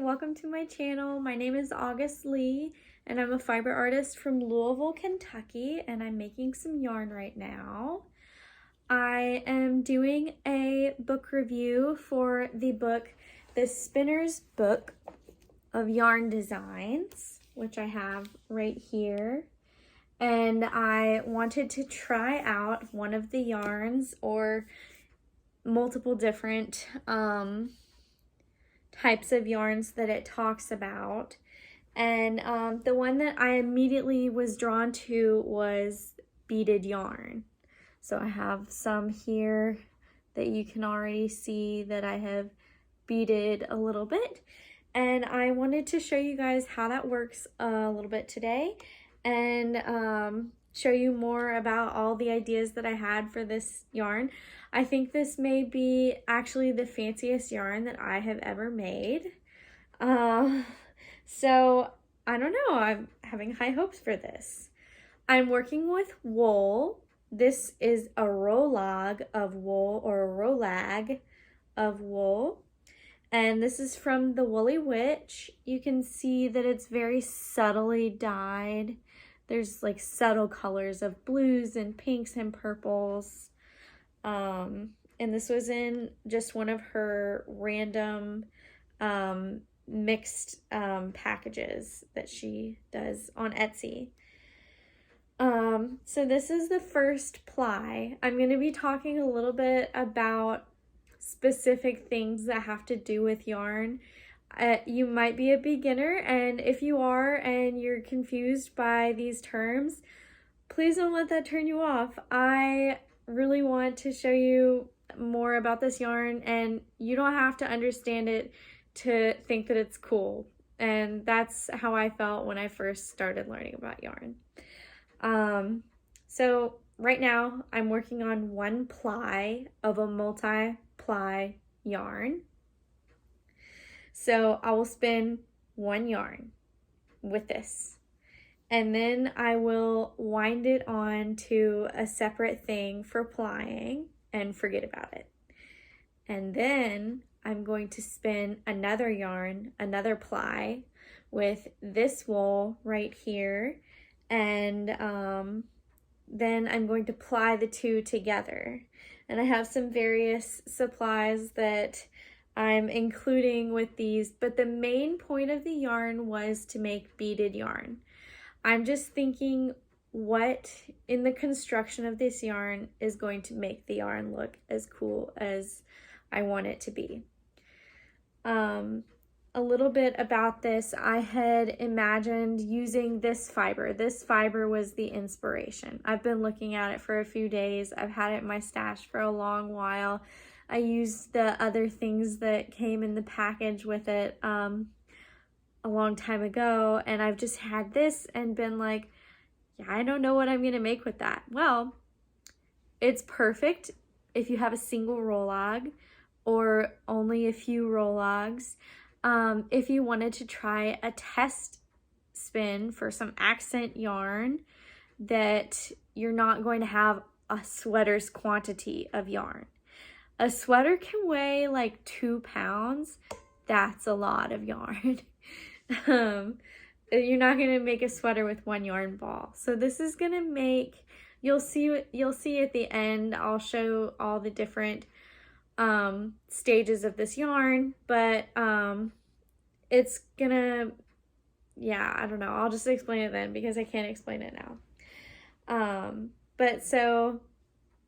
welcome to my channel. My name is August Lee and I'm a fiber artist from Louisville, Kentucky, and I'm making some yarn right now. I am doing a book review for the book, The Spinner's Book of Yarn Designs, which I have right here. And I wanted to try out one of the yarns or multiple different types of yarns that it talks about. And the one that I immediately was drawn to was beaded yarn. So I have some here that you can already see that I have beaded a little bit. And I wanted to show you guys how that works a little bit today and show you more about all the ideas that I had for this yarn. I think this may be actually the fanciest yarn that I have ever made. So I don't know, I'm having high hopes for this. I'm working with wool. This is a rollag of wool or a rollag of wool. And this is from the Woolly Witch. You can see that it's very subtly dyed. There's like subtle colors of blues and pinks and purples. And this was in just one of her random mixed packages that she does on Etsy. So this is the first ply. I'm going to be talking a little bit about specific things that have to do with yarn. You might be a beginner, and if you are and you're confused by these terms, please don't let that turn you off. I really want to show you more about this yarn, and you don't have to understand it to think that it's cool. And that's how I felt when I first started learning about yarn. So right now I'm working on one ply of a multi-ply yarn. So I will spin one yarn with this, and then I will wind it on to a separate thing for plying and forget about it. And then I'm going to spin another yarn, another ply with this wool right here, and then I'm going to ply the two together. And I have some various supplies that I'm including with these, but the main point of the yarn was to make beaded yarn. I'm just thinking what in the construction of this yarn is going to make the yarn look as cool as I want it to be. A little bit about this, I had imagined using this fiber. This fiber was the inspiration. I've been looking at it for a few days. I've had it in my stash for a long while. I used the other things that came in the package with it a long time ago, and I've just had this and been like, yeah, I don't know what I'm gonna make with that. Well, it's perfect if you have a single rollag or only a few rollags. If you wanted to try a test spin for some accent yarn that you're not going to have a sweater's quantity of yarn. A sweater can weigh like 2 pounds. That's a lot of yarn. You're not going to make a sweater with one yarn ball. So this is going to make, you'll see at the end, I'll show all the different stages of this yarn, but it's gonna, yeah, I don't know, I'll just explain it then because I can't explain it now. But so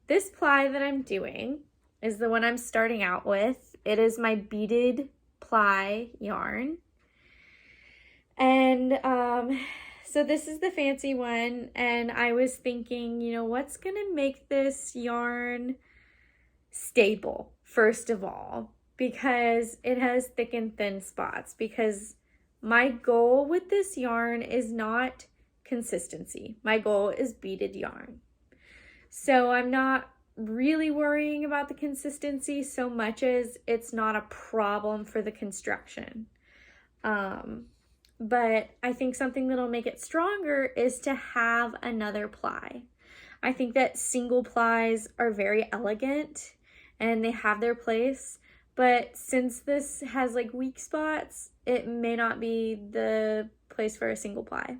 this ply that I'm doing is the one I'm starting out with. It is my beaded ply yarn. And so this is the fancy one, and I was thinking, you know, what's gonna make this yarn stable, first of all, because it has thick and thin spots, because my goal with this yarn is not consistency. My goal is beaded yarn. So I'm not really worrying about the consistency so much as it's not a problem for the construction. But I think something that'll make it stronger is to have another ply. I think that single plies are very elegant and they have their place, but since this has like weak spots, it may not be the place for a single ply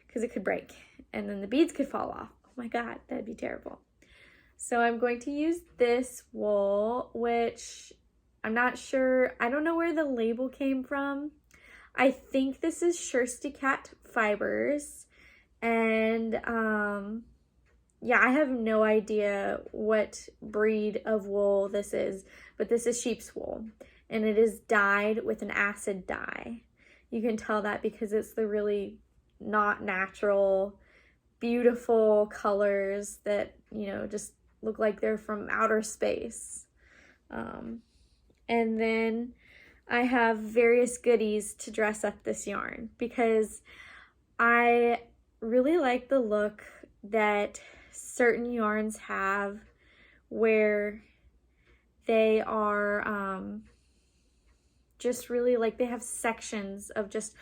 because it could break and then the beads could fall off. Oh my God, that'd be terrible. So I'm going to use this wool, which I'm not sure, I don't know where the label came from. I think this is Shirsty Cat fibers, and yeah, I have no idea what breed of wool this is, but this is sheep's wool, and it is dyed with an acid dye. You can tell that because it's the really not natural, beautiful colors that, you know, just look like they're from outer space. And then I have various goodies to dress up this yarn because I really like the look that certain yarns have where they are just really like they have sections of just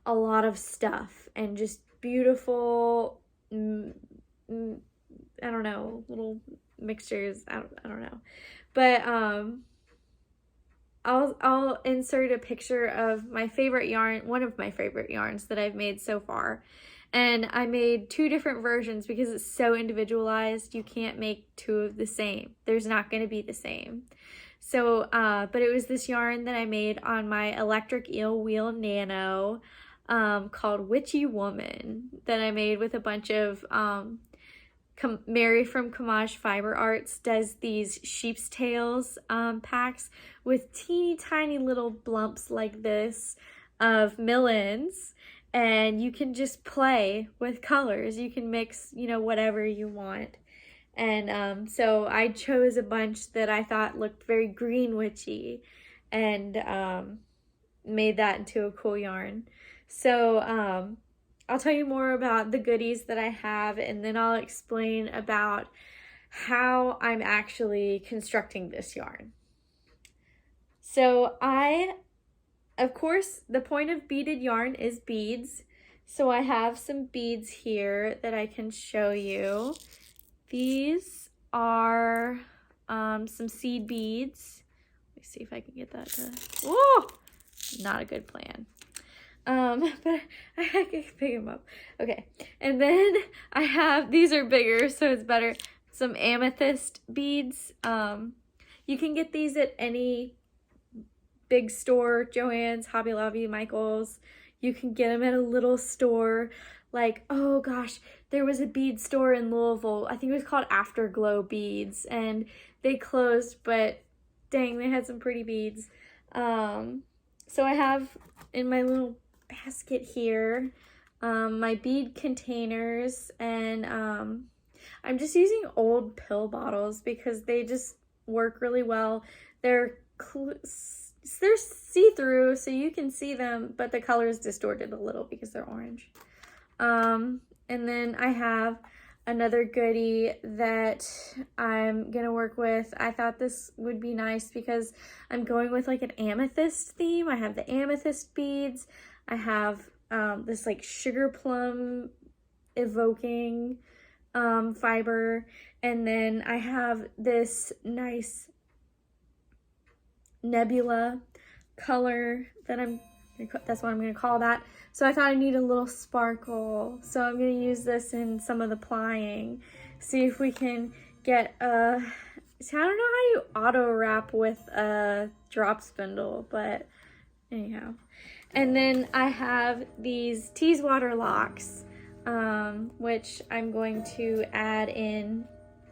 a lot of stuff and just beautiful, I don't know, little mixtures. I don't know, but I'll insert a picture of my favorite yarn, one of my favorite yarns that I've made so far. And I made 2 different versions because it's so individualized. You can't make 2 of the same. There's not going to be the same. So, but it was this yarn that I made on my electric eel wheel nano called Witchy Woman that I made with a bunch of, Mary from Kamaj Fiber Arts does these sheep's tails packs with teeny tiny little blumps like this of millins. And you can just play with colors. You can mix, you know, whatever you want. And so I chose a bunch that I thought looked very green witchy and made that into a cool yarn. So I'll tell you more about the goodies that I have, and then I'll explain about how I'm actually constructing this yarn. So of course, the point of beaded yarn is beads. So I have some beads here that I can show you. These are some seed beads. Let me see if I can get that to, whoa, not a good plan. But I can pick them up. Okay, and then I have, these are bigger, so it's better, some amethyst beads. You can get these at any big store, Joann's, Hobby Lobby, Michael's. You can get them at a little store. Like, oh gosh, there was a bead store in Louisville. I think it was called Afterglow Beads, and they closed, but dang, they had some pretty beads. So I have in my little basket here my bead containers, and I'm just using old pill bottles because they just work really well. They're see-through, so you can see them, but the color is distorted a little because they're orange. And then I have another goodie that I'm gonna work with. I thought this would be nice because I'm going with like an amethyst theme. I have the amethyst beads. I have this like sugar plum evoking fiber, and then I have this nice nebula color that that's what I'm going to call that. So I thought I need a little sparkle, so I'm going to use this in some of the plying. See if we can get a, see, I don't know how you auto wrap with a drop spindle, but anyhow. And then I have these Teeswater locks, which I'm going to add in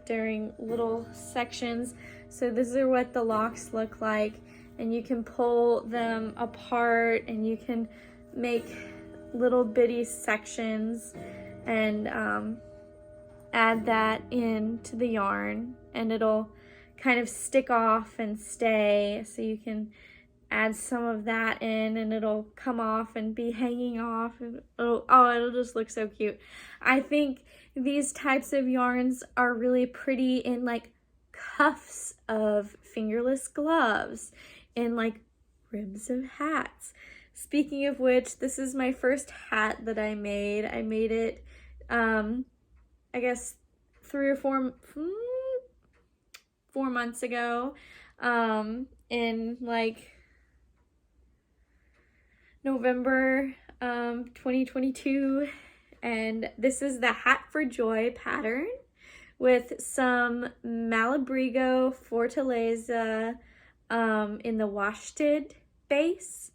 during little sections. So these are what the locks look like, and you can pull them apart and you can make little bitty sections and add that into the yarn, and it'll kind of stick off and stay, so you can add some of that in and it'll come off and be hanging off, and it'll just look so cute. I think these types of yarns are really pretty in like cuffs of fingerless gloves, in like rims of hats. Speaking of which, this is my first hat that I made. I made it I guess 3 or 4 months ago. in like November 2022, and this is the Hat for Joy pattern with some Malabrigo Fortaleza in the worsted base.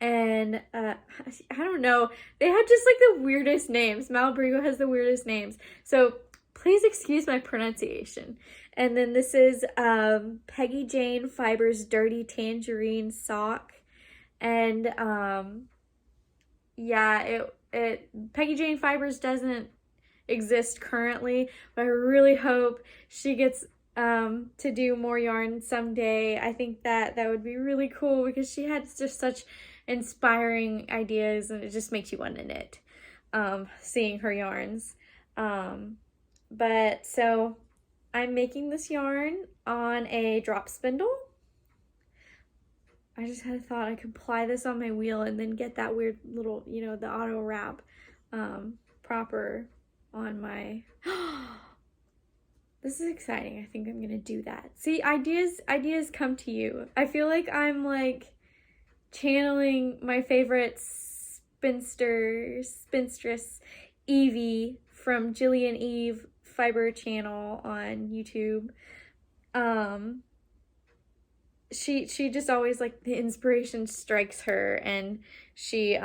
And I don't know, they have just like the weirdest names. Malabrigo has the weirdest names, so please excuse my pronunciation. And then this is Peggy Jane Fibers Dirty Tangerine Sock. And yeah, Peggy Jane Fibers doesn't exist currently, but I really hope she gets to do more yarn someday. I think that would be really cool because she had just such inspiring ideas, and it just makes you want to knit seeing her yarns. But so I'm making this yarn on a drop spindle. I just had a thought I could ply this on my wheel and then get that weird little, you know, the Autowrap proper on my... This is exciting. I think I'm gonna do that. See, ideas come to you. I feel like I'm like channeling my favorite spinstress Evie from Jillian Eve Fiber channel on YouTube. She just always, like, the inspiration strikes her and she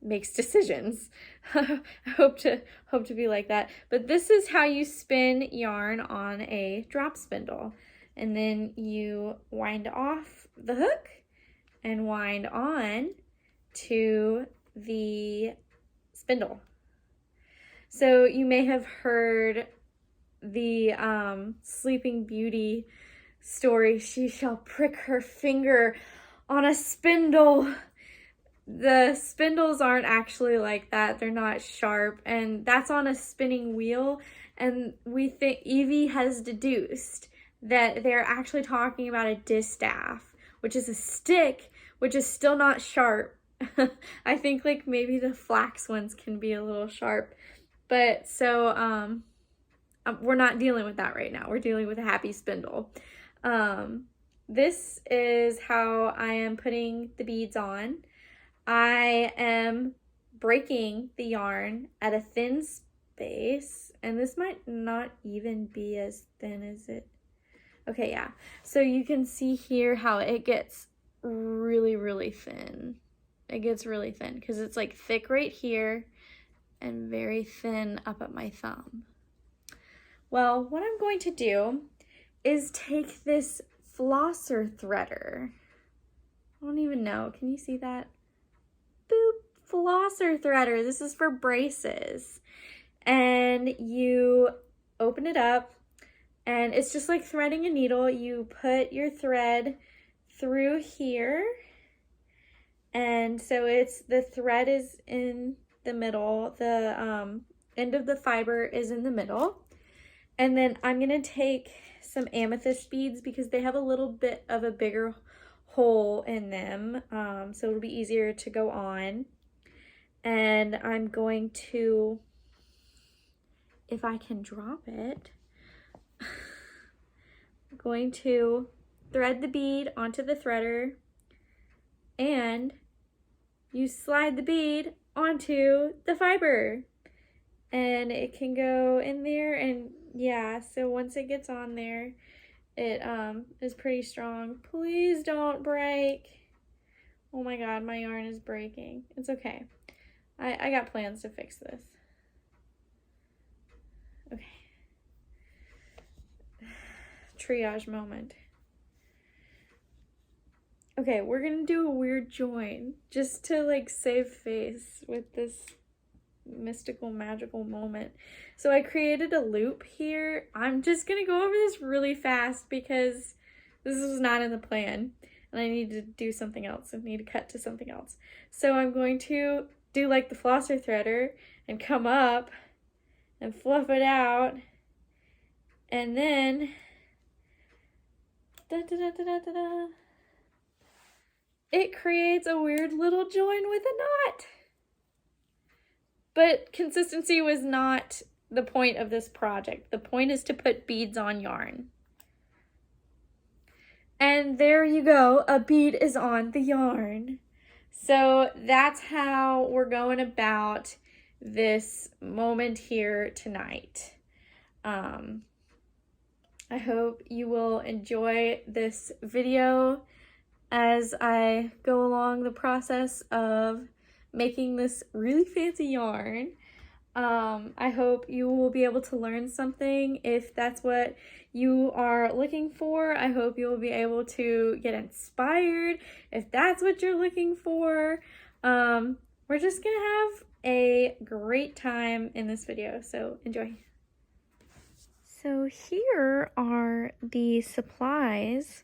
makes decisions. I hope to be like that. But this is how you spin yarn on a drop spindle. And then you wind off the hook and wind on to the spindle. So you may have heard the Sleeping Beauty story, she shall prick her finger on a spindle. The spindles aren't actually like that. They're not sharp, and that's on a spinning wheel. And we think Evie has deduced that they're actually talking about a distaff, which is a stick, which is still not sharp. I think like maybe the flax ones can be a little sharp, but so we're not dealing with that right now. We're dealing with a happy spindle. This is how I am putting the beads on. I am breaking the yarn at a thin space, and this might not even be as thin as it. Okay, yeah. So you can see here how it gets really, really thin. It gets really thin because it's like thick right here and very thin up at my thumb. Well, what I'm going to do is take this flosser threader. I don't even know. Can you see that? Boop, flosser threader. This is for braces. And you open it up, and it's just like threading a needle. You put your thread through here, and so the thread is in the middle. The end of the fiber is in the middle. And then I'm gonna take some amethyst beads because they have a little bit of a bigger hole in them, so it'll be easier to go on. And I'm going to, if I can drop it, I'm going to thread the bead onto the threader, and you slide the bead onto the fiber, and it can go in there. And yeah, so once it gets on there, it is pretty strong. Please don't break. Oh my god, my yarn is breaking. It's okay. I got plans to fix this. Okay. Triage moment. Okay, we're gonna do a weird join just to like save face with this mystical, magical moment. So I created a loop here. I'm just gonna go over this really fast because this was not in the plan and I need to do something else. I need to cut to something else. So I'm going to do like the flosser threader and come up and fluff it out, and then it creates a weird little join with a knot. But consistency was not the point of this project. The point is to put beads on yarn. And there you go, a bead is on the yarn. So that's how we're going about this moment here tonight. I hope you will enjoy this video as I go along the process of making this really fancy yarn. I hope you will be able to learn something if that's what you are looking for. I hope you will be able to get inspired if that's what you're looking for. We're just gonna have a great time in this video, so enjoy. So here are the supplies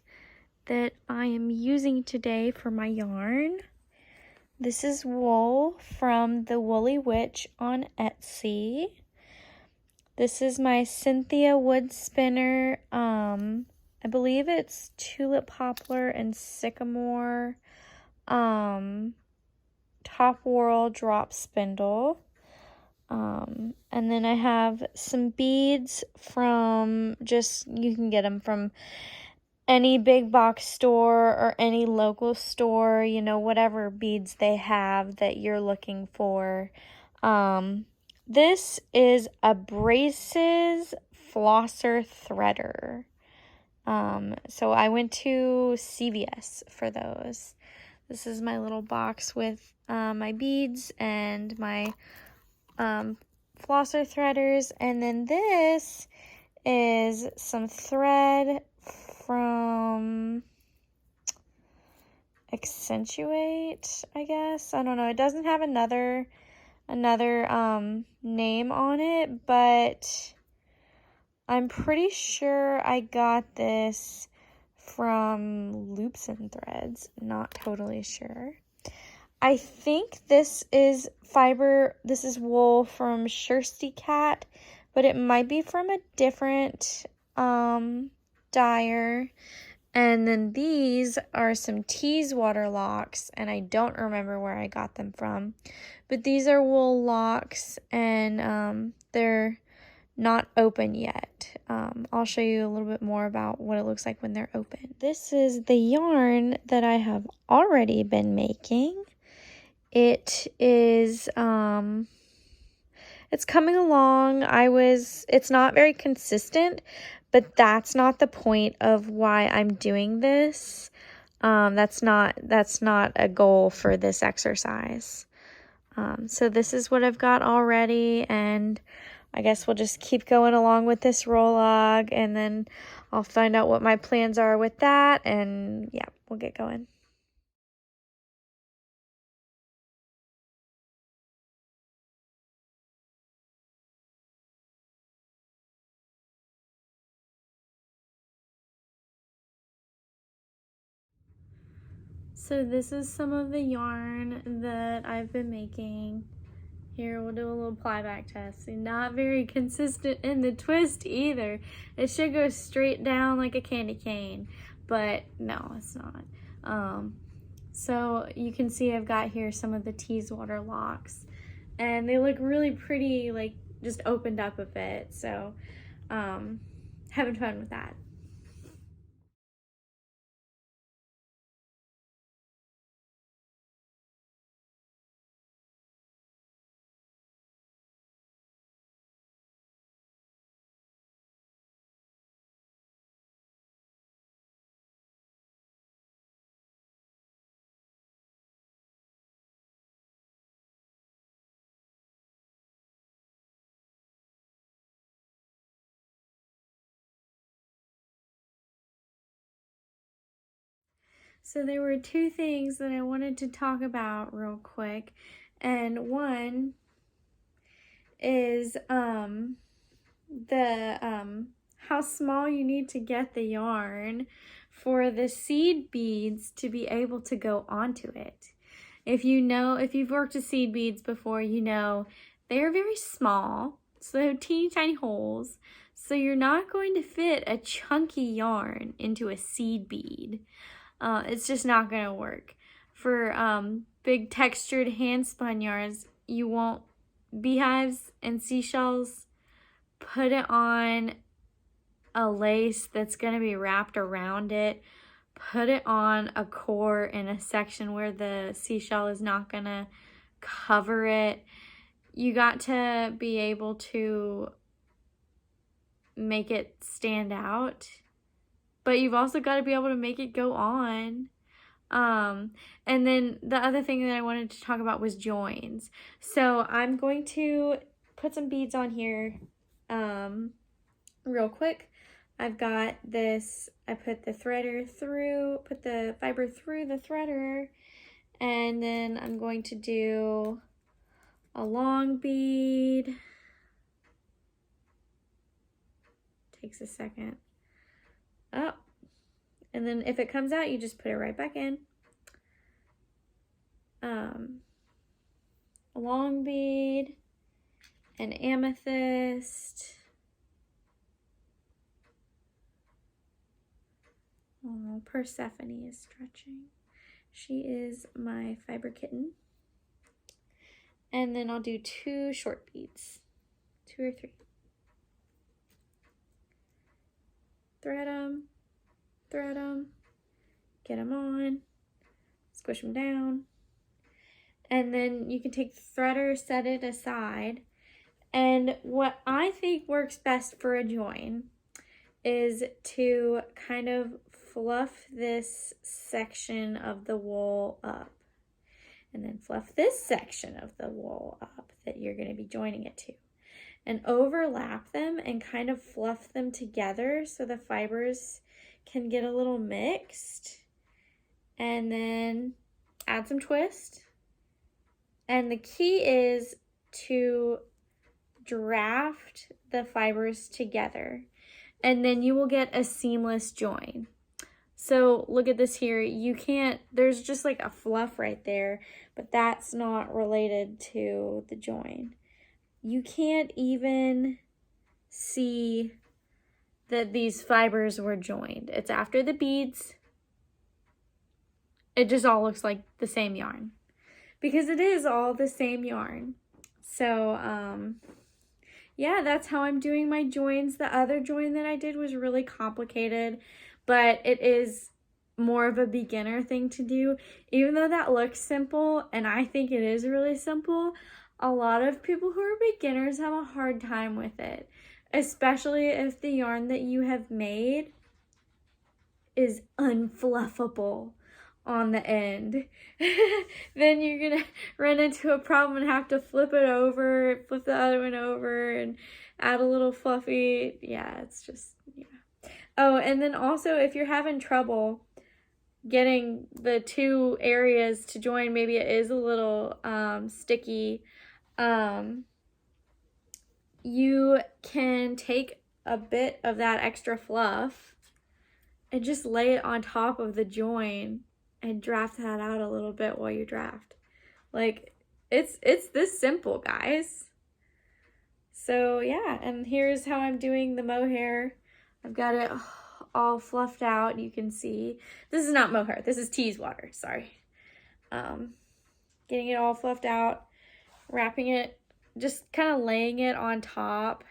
that I am using today for my yarn. This is wool from the Woolly Witch on Etsy. This is my Cynthia Wood Spinner. I believe it's tulip poplar and sycamore top whorl drop spindle. And then I have some beads from you can get them from any big box store or any local store, you know, whatever beads they have that you're looking for. This is a braces flosser threader. So I went to CVS for those. This is my little box with my beads and my flosser threaders, and then this is some thread from Accentuate, I guess. I don't know. It doesn't have another name on it, but I'm pretty sure I got this from Loops and Threads. Not totally sure. I think this is wool from Shirsty Cat, but it might be from a different dyer. And then these are some Teeswater locks, and I don't remember where I got them from. But these are wool locks, and they're not open yet. I'll show you a little bit more about what it looks like when they're open. This is the yarn that I have already been making. It is, it's coming along. It's not very consistent, but that's not the point of why I'm doing this. That's not a goal for this exercise. So this is what I've got already, and I guess we'll just keep going along with this roll log, and then I'll find out what my plans are with that, and yeah, we'll get going. So this is some of the yarn that I've been making. Here, we'll do a little ply back test. See, not very consistent in the twist either. It should go straight down like a candy cane, but no, it's not. So you can see I've got here some of the Teeswater locks, and they look really pretty, like just opened up a bit. So having fun with that. So there were two things that I wanted to talk about real quick, and one is how small you need to get the yarn for the seed beads to be able to go onto it. If you've worked with seed beads before, you know they are very small, so they have teeny tiny holes, so you're not going to fit a chunky yarn into a seed bead. It's just not going to work. For big textured hand spun yarns, you won't beehives and seashells, put it on a lace that's going to be wrapped around it put it on a core in a section where the seashell is not gonna cover it. You got to be able to make it stand out, but you've also got to be able to make it go on. And then the other thing that I wanted to talk about was joins. So I'm going to put some beads on here real quick. I've got this, I put the threader through, put the fiber through the threader, and then I'm going to do a long bead. Takes a second. Oh, and then if it comes out, you just put it right back in. A long bead, an amethyst. Oh, Persephone is stretching. She is my fiber kitten. And then I'll do 2 short beads, 2 or 3. Thread them, get them on, squish them down. And then you can take the threader, set it aside. And what I think works best for a join is to kind of fluff this section of the wool up. And then fluff this section of the wool up that you're going to be joining it to. And overlap them and kind of fluff them together so the fibers can get a little mixed. And then add some twist. And the key is to draft the fibers together. And then you will get a seamless join. So look at this here. You can't, there's just like a fluff right there, but that's not related to the join. You can't even see that these fibers were joined. It's after the beads. It just all looks like the same yarn because it is all the same yarn. So, yeah, that's how I'm doing my joins. The other join that I did was really complicated, but it is more of a beginner thing to do. Even though that looks simple, and I think it is really simple, a lot of people who are beginners have a hard time with it, especially if the yarn that you have made is unfluffable on the end. Then you're gonna run into a problem and have to flip it over, flip the other one over, and add a little fluffy. Yeah, it's just, yeah. Oh, and then also if you're having trouble getting the 2 areas to join, maybe it is a little sticky, you can take a bit of that extra fluff and just lay it on top of the join and draft that out a little bit while you draft. Like, it's this simple, guys. So yeah, and here's how I'm doing the mohair. I've got it all fluffed out. You can see this is not mohair, this is Teeswater, sorry. Getting it all fluffed out, wrapping it, just kind of laying it on top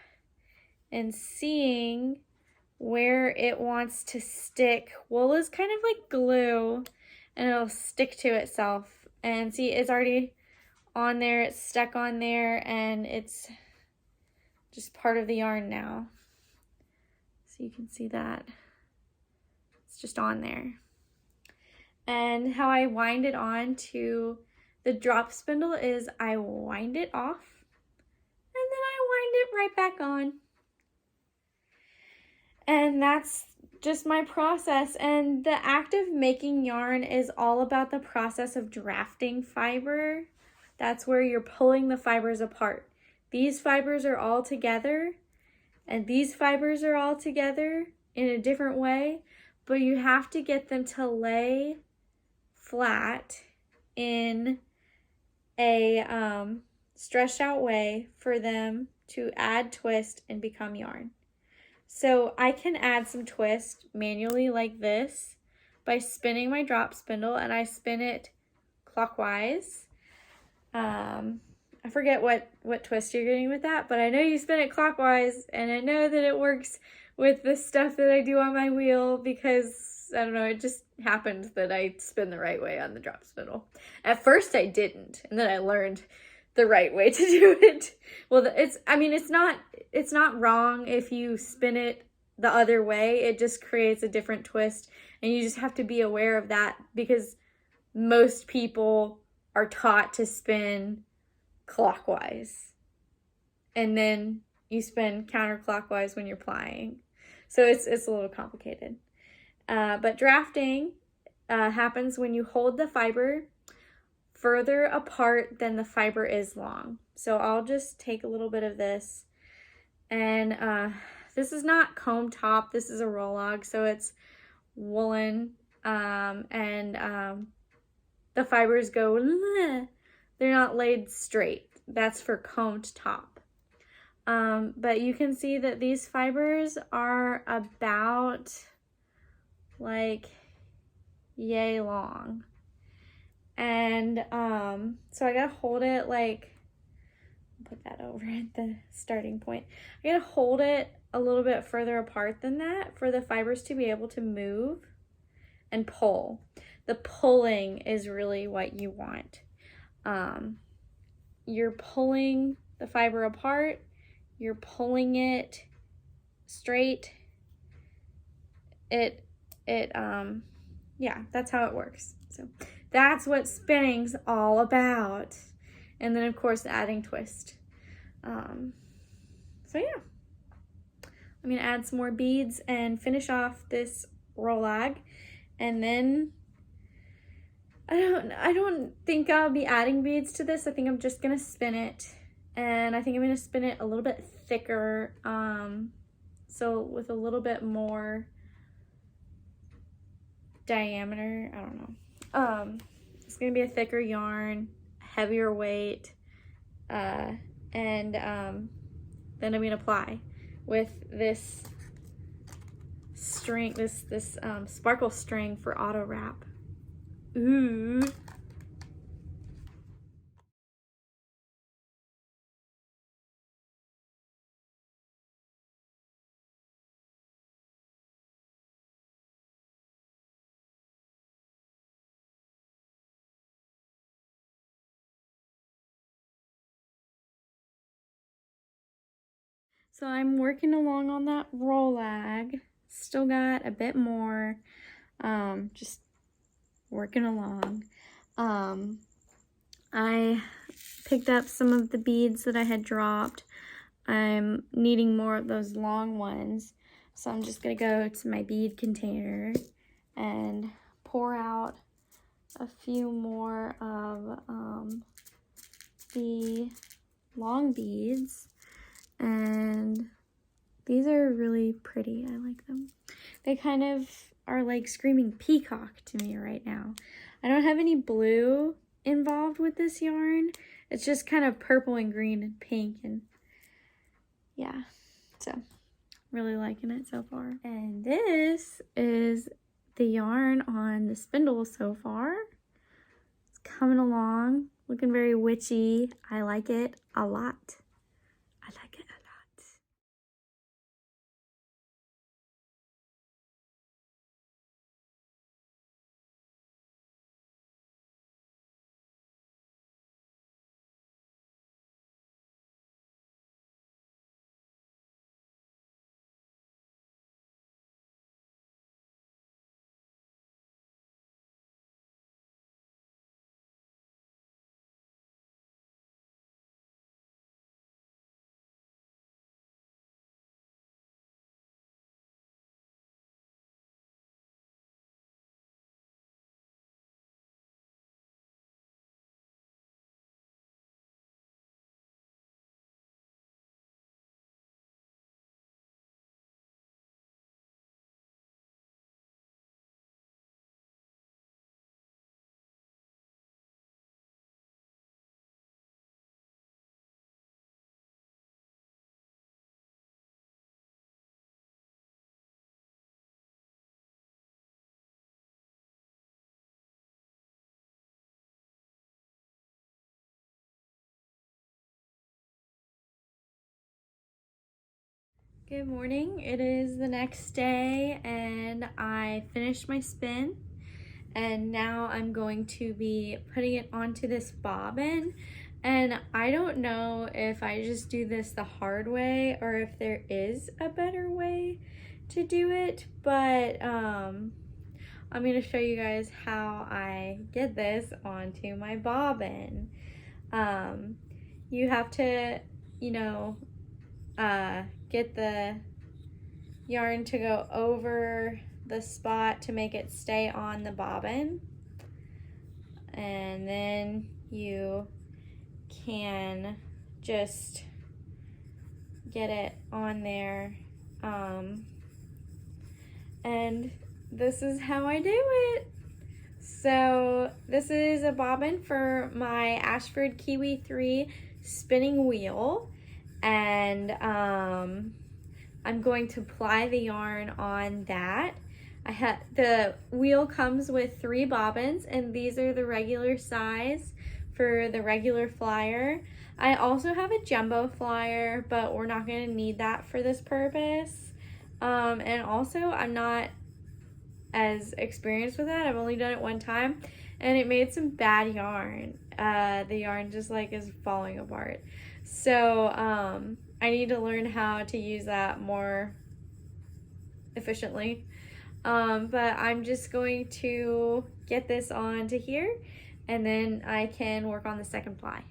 and seeing where it wants to stick. Wool is kind of like glue, and it'll stick to itself. And see, it's already on there, it's stuck on there, and it's just part of the yarn now. So you can see that it's just on there. And how I wind it on to the drop spindle is I wind it off and then I wind it right back on. And that's just my process. And the act of making yarn is all about the process of drafting fiber. That's where you're pulling the fibers apart. These fibers are all together and these fibers are all together in a different way, but you have to get them to lay flat in a stretched out way for them to add twist and become yarn. So I can add some twist manually like this by spinning my drop spindle, and I spin it clockwise. I forget what twist you're getting with that, but I know you spin it clockwise, and I know that it works with the stuff that I do on my wheel because, I don't know, it happened that I spin the right way on the drop spindle. At first I didn't, and then I learned the right way to do it. Well, it's not wrong if you spin it the other way. It just creates a different twist, and you just have to be aware of that because most people are taught to spin clockwise, and then you spin counterclockwise when you're plying. So it's a little complicated. But drafting happens when you hold the fiber further apart than the fiber is long. So I'll just take a little bit of this, and this is not comb top, this is a roll-log, so it's woolen, and the fibers go, they're not laid straight. That's for combed top. But you can see that these fibers are about like yay long. And so I gotta hold it like, put that over at the starting point. I gotta hold it a little bit further apart than that for the fibers to be able to move and pull. The pulling is really what you want. You're pulling the fiber apart, you're pulling it straight. Yeah, that's how it works. So that's what spinning's all about. And then of course adding twist. So yeah, I'm gonna add some more beads and finish off this roll-log, and then I don't think I'll be adding beads to this. I think I'm just gonna spin it, and I think I'm gonna spin it a little bit thicker, so with a little bit more diameter. I don't know. It's gonna be a thicker yarn, heavier weight, and then I'm gonna ply with this string, this sparkle string for Autowrap. Ooh. So I'm working along on that roll-log. Still got a bit more. Just working along. I picked up some of the beads that I had dropped. I'm needing more of those long ones. So I'm just gonna go to my bead container and pour out a few more of the long beads. And these are really pretty. I like them. They kind of are like screaming peacock to me right now. I don't have any blue involved with this yarn. It's just kind of purple and green and pink, and yeah, so really liking it so far. And this is the yarn on the spindle so far. It's coming along, looking very witchy. I like it a lot. I like it a lot. Good morning. It is the next day and I finished my spin. and now I'm going to be putting it onto this bobbin. And I don't know if I just do this the hard way or if there is a better way to do it, but I'm going to show you guys how I get this onto my bobbin. You have to, you know, get the yarn to go over the spot to make it stay on the bobbin, and then you can just get it on there, and this is how I do it. So this is a bobbin for my Ashford Kiwi 3 spinning wheel, and I'm going to ply the yarn on that. The wheel comes with 3 bobbins, and these are the regular size for the regular flyer. I also have a jumbo flyer, but we're not going to need that for this purpose. And also, I'm not as experienced with that. I've only done it one time, and it made some bad yarn. The yarn just like is falling apart. So I need to learn how to use that more efficiently. But I'm just going to get this on to here, and then I can work on the second ply.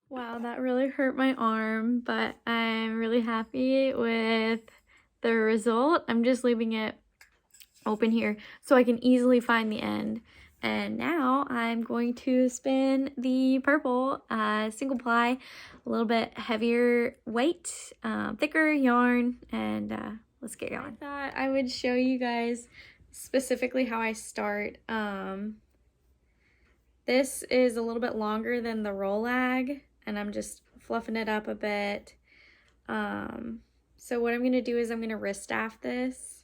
Wow, that really hurt my arm, but I'm really happy with the result. I'm just leaving it open here so I can easily find the end. And now I'm going to spin the purple single ply, a little bit heavier weight, thicker yarn, and let's get going. I thought I would show you guys specifically how I start. This is a little bit longer than the roll lag, and I'm just fluffing it up a bit. So what I'm going to do is I'm going to wrist staff this.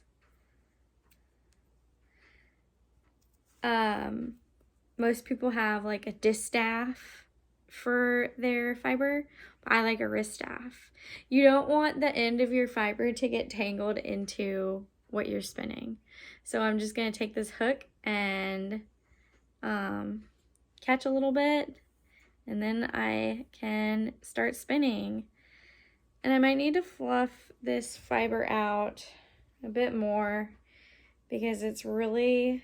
Most people have like a distaff for their fiber, but I like a wrist staff. You don't want the end of your fiber to get tangled into what you're spinning. So I'm just going to take this hook and catch a little bit, and then I can start spinning. And I might need to fluff this fiber out a bit more because it's really,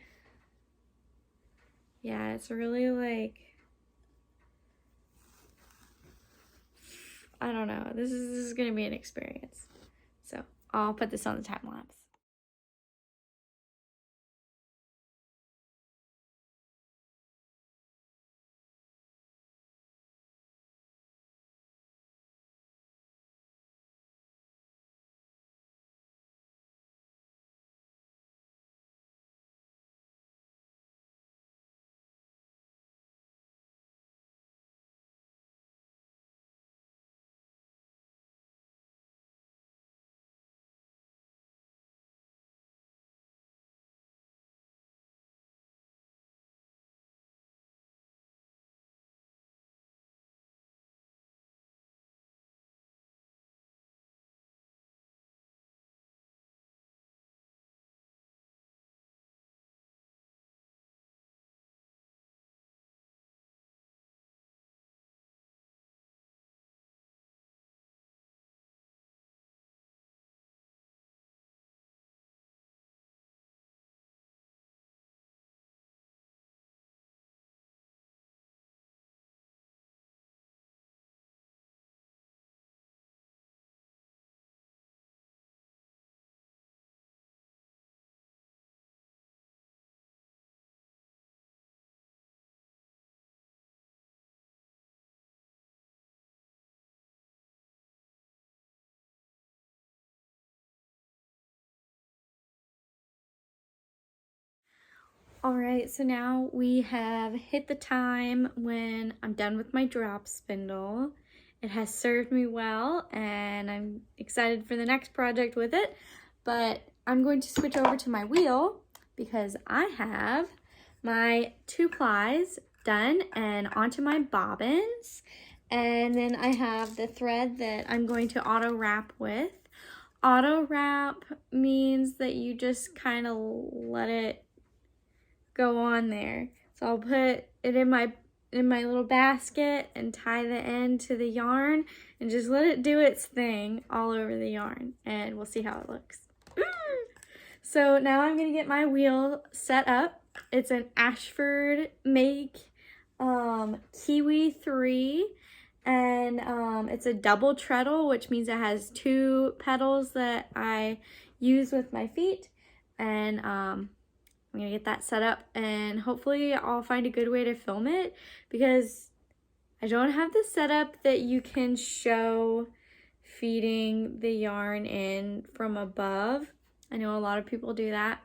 yeah, it's really like, I don't know. This is gonna be an experience. So I'll put this on the time lapse. All right, so now we have hit the time when I'm done with my drop spindle. It has served me well, and I'm excited for the next project with it, but I'm going to switch over to my wheel because I have my 2 plies done and onto my bobbins, and then I have the thread that I'm going to auto wrap with. Auto wrap means that you just kind of let it go on there. So I'll put it in my little basket and tie the end to the yarn and just let it do its thing all over the yarn, and we'll see how it looks. So now I'm gonna get my wheel set up. It's an Ashford make Kiwi 3, and it's a double treadle, which means it has 2 pedals that I use with my feet, and I'm gonna get that set up, and hopefully I'll find a good way to film it because I don't have the setup that you can show feeding the yarn in from above. I know a lot of people do that,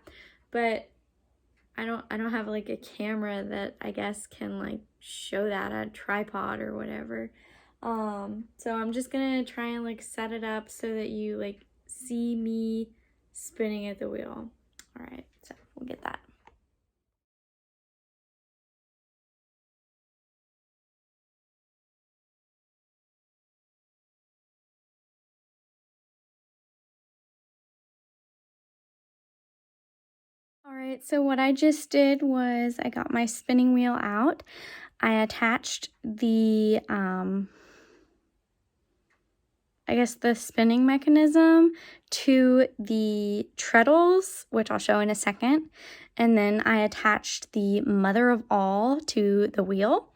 but I don't have like a camera that I guess can like show that on a tripod or whatever. So I'm just gonna try and like set it up so that you like see me spinning at the wheel. All right, so we'll get that. All right, so what I just did was I got my spinning wheel out. I attached the, I guess the spinning mechanism to the treadles, which I'll show in a second. And then I attached the mother of all to the wheel,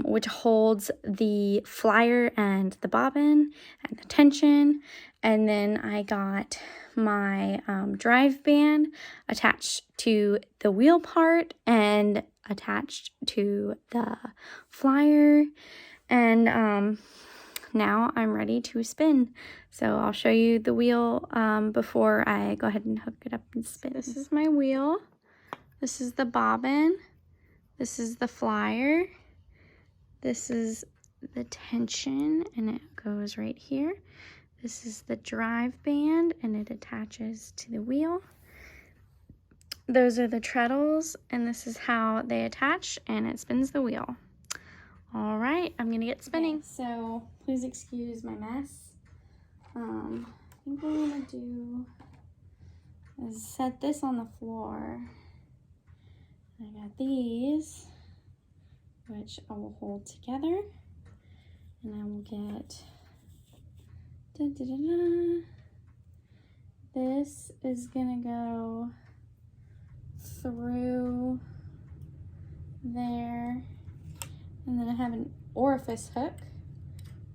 which holds the flyer and the bobbin and the tension. And then I got my drive band attached to the wheel part and attached to the flyer. And now I'm ready to spin. So I'll show you the wheel before I go ahead and hook it up and spin. This is my wheel. This is the bobbin. This is the flyer. This is the tension, and it goes right here. This is the drive band, and it attaches to the wheel. Those are the treadles, and this is how they attach, and it spins the wheel. All right, I'm gonna get spinning. Okay, so please excuse my mess. I think what I'm gonna do is set this on the floor. I got these, which I will hold together, and I will get this is gonna go through there, and then I have an orifice hook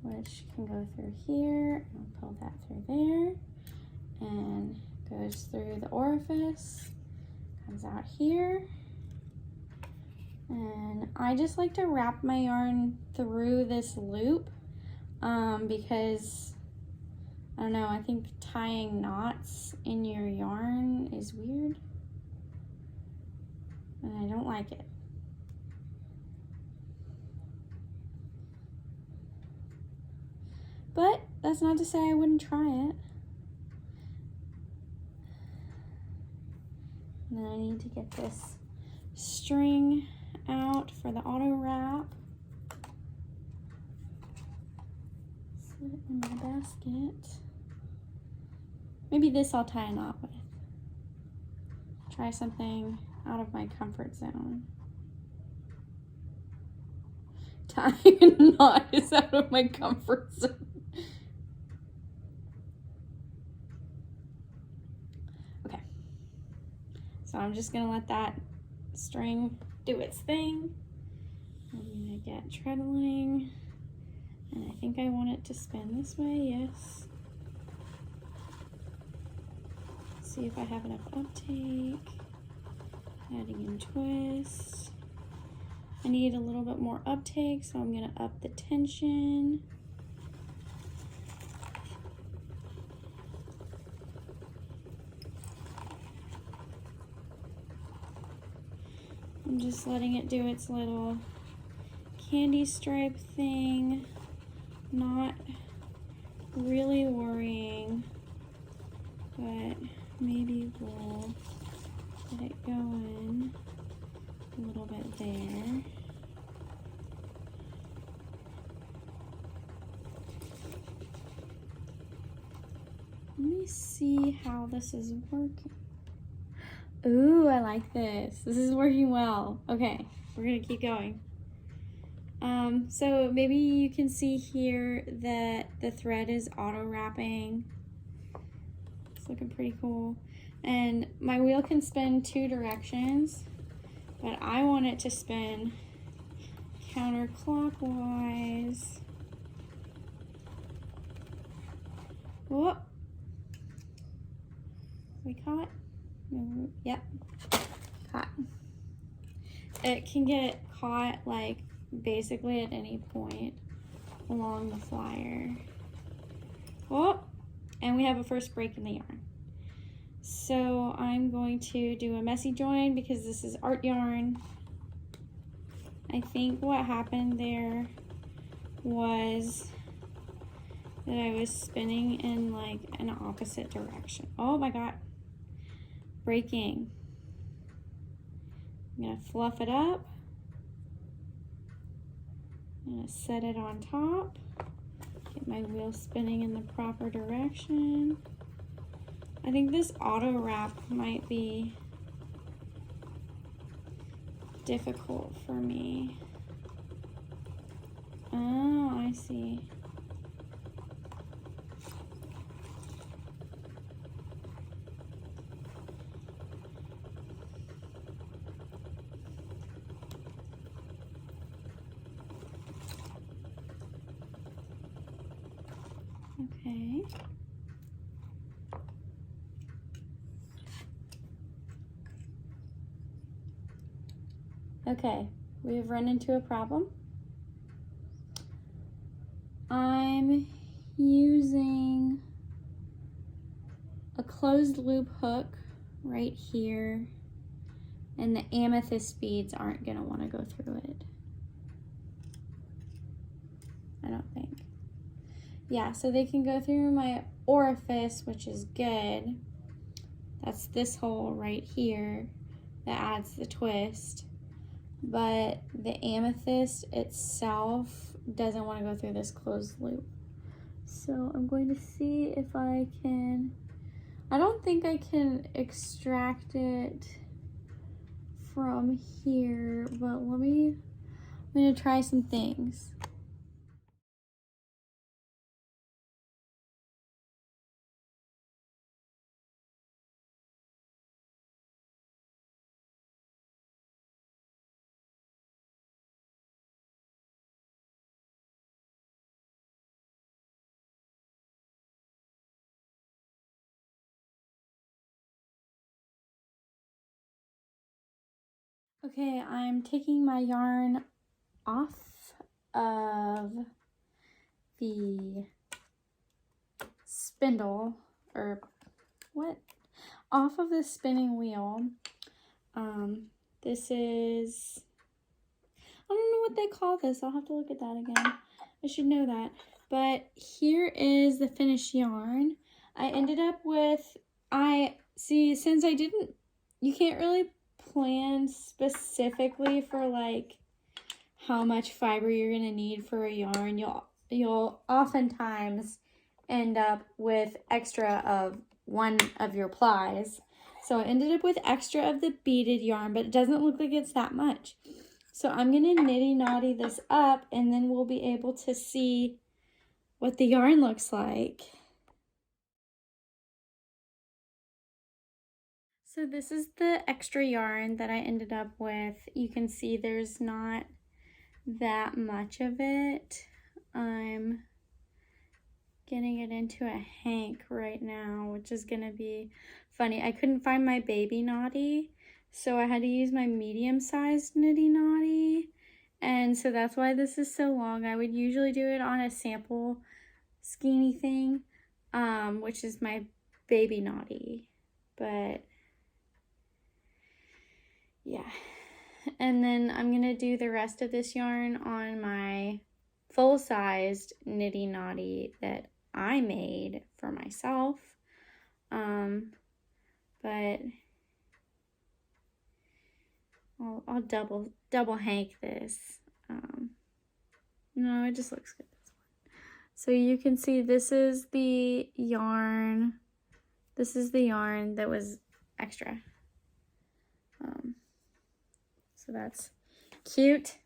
which can go through here. I'll pull that through there and goes through the orifice, comes out here. And I just like to wrap my yarn through this loop because I don't know, I think tying knots in your yarn is weird and I don't like it. But that's not to say I wouldn't try it. And then I need to get this string out for the auto wrap. Put it in my basket. Maybe this I'll tie a knot with. Try something out of my comfort zone. Tying a knot is out of my comfort zone. Okay. So I'm just gonna let that string do its thing. I'm gonna get treadling, and I think I want it to spin this way, yes. See if I have enough uptake. Adding in twist. I need a little bit more uptake, so I'm gonna up the tension. I'm just letting it do its little candy stripe thing, not really worrying, but maybe we'll let it go in a little bit there. Let me see how this is working. Ooh, I like this. This is working well. Okay, we're gonna keep going. So maybe you can see here that the thread is auto wrapping. It's looking pretty cool. And my wheel can spin 2 directions, but I want it to spin counterclockwise. Whoop. We caught? No, yep, caught. It can get caught like basically at any point along the flyer. Oh, and we have a first break in the yarn. So I'm going to do a messy join because this is art yarn. I think what happened there was that I was spinning in like an opposite direction. Oh my God, breaking. I'm gonna fluff it up. I'm gonna set it on top. Get my wheel spinning in the proper direction. I think this auto wrap might be difficult for me. Oh, I see. Okay. Okay, we've run into a problem. I'm using a closed loop hook right here, and the amethyst beads aren't gonna wanna go through it. I don't think. Yeah, so they can go through my orifice, which is good. That's this hole right here that adds the twist. But the amethyst itself doesn't want to go through this closed loop. So I'm going to see if I can, I don't think I can extract it from here, but I'm gonna try some things. Okay, I'm taking my yarn off of the spindle, or what? Off of the spinning wheel. This is, I don't know what they call this. I'll have to look at that again. I should know that. But here is the finished yarn. I ended up with, since I didn't, you can't really plan specifically for like how much fiber you're gonna need for a yarn. You'll oftentimes end up with extra of one of your plies. So I ended up with extra of the beaded yarn, but it doesn't look like it's that much. So I'm gonna niddy noddy this up, and then we'll be able to see what the yarn looks like. So this is the extra yarn that I ended up with. You can see there's not that much of it. I'm getting it into a hank right now, which is gonna be funny. I couldn't find my baby noddy, so I had to use my medium-sized niddy noddy, and so that's why this is so long. I would usually do it on a sample skeiny thing, which is my baby noddy, but yeah. And then I'm going to do the rest of this yarn on my full-sized niddy noddy that I made for myself. But I'll double hank this. No, it just looks good. So you can see this is the yarn. This is the yarn that was extra. So that's cute.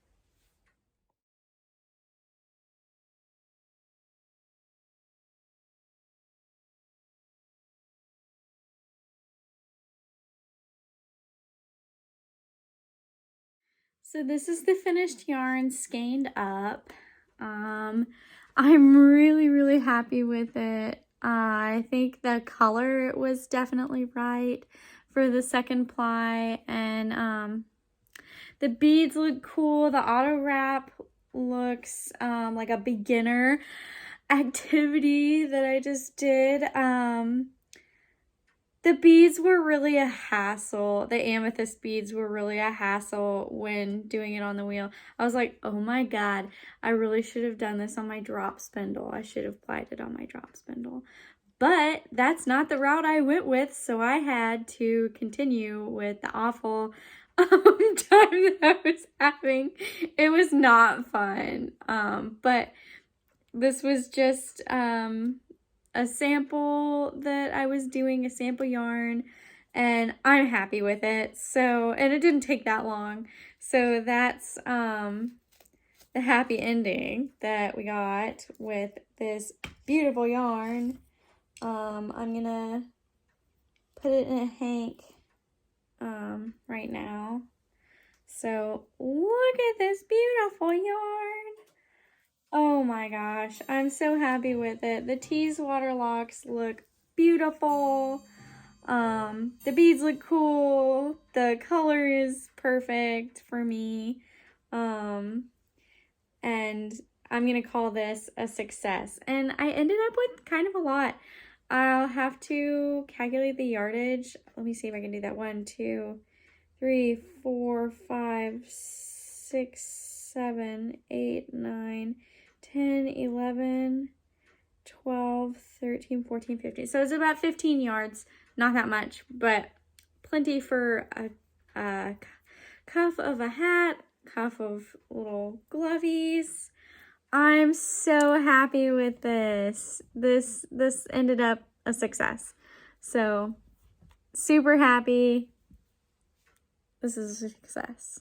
So this is the finished yarn skeined up. I'm really happy with it. I think the color was definitely right for the second ply, and the beads look cool. The Autowrap looks like a beginner activity that I just did. The beads were really a hassle. The amethyst beads were really a hassle when doing it on the wheel. I was like, oh my god, I really should have done this on my drop spindle. I should have plied it on my drop spindle. But that's not the route I went with, so I had to continue with the awful time that I was having. It was not fun. But this was just a sample that I was doing, a sample yarn, and I'm happy with it. So, and it didn't take that long. So that's the happy ending that we got with this beautiful yarn. I'm gonna put it in a hank right now. So look at this beautiful yarn. Oh my gosh, I'm so happy with it. The Teeswater locks look beautiful. The beads look cool. The color is perfect for me. And I'm gonna call this a success. And I ended up with kind of a lot. I'll have to calculate the yardage. Let me see if I can do that. 1, 2, 3, 4, 5, 6, 7, 8, 9, 10, 11, 12, 13, 14, 15. So it's about 15 yards. Not that much, but plenty for a cuff of a hat, cuff of little glovies. I'm so happy with this. This ended up a success. So super happy. This is a success.